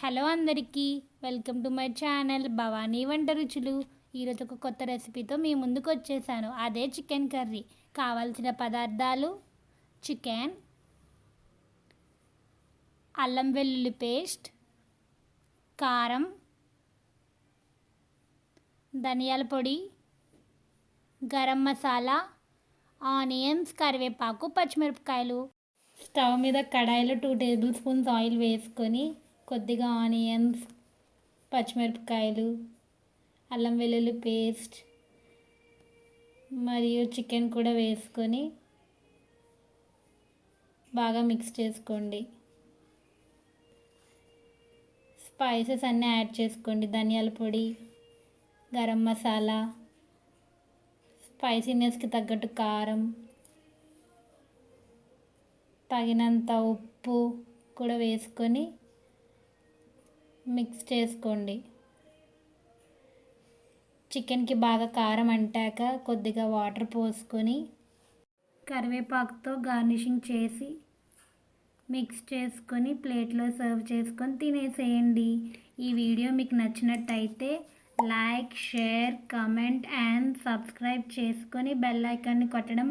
Hello అందరికీ, welcome to my channel Bhavani వంట రుచులు. ఈరోజు ఒక కొత్త రెసిపీతో మీ ముందుకు వచ్చేసాను. అదే చికెన్ కర్రీ. కావాల్సిన పదార్థాలు: చికెన్, అల్లం వెల్లుల్లి పేస్ట్, కారం, ధనియాల పొడి, గరం మసాలా, ఆనియన్స్, కరివేపాకు, పచ్చిమిరపకాయలు. స్టవ్ మీద కడాయిలో 2 టేబుల్ స్పూన్స్ ఆయిల్ వేసుకొని కొద్దిగా ఆనియన్స్, పచ్చిమిరపకాయలు, అల్లం వెల్లుల్లి పేస్ట్ మరియు చికెన్ కూడా వేసుకొని బాగా మిక్స్ చేసుకోండి. స్పైసెస్ అన్నీ యాడ్ చేసుకోండి. ధనియాల పొడి, గరం మసాలా, స్పైసీనెస్కి తగ్గట్టు కారం, తగినంత ఉప్పు కూడా వేసుకొని మిక్స్ చేసుకోండి. చికెన్కి బాగా కారం అంటాక కొద్దిగా వాటర్ పోసుకొని కరివేపాకుతో గార్నిషింగ్ చేసి మిక్స్ చేసుకొని ప్లేట్లో సర్వ్ చేసుకొని తినేసేయండి. ఈ వీడియో మీకు నచ్చినట్టయితే like, share, comment and subscribe చేసుకొని బెల్ ఐకాన్ని కొట్టడం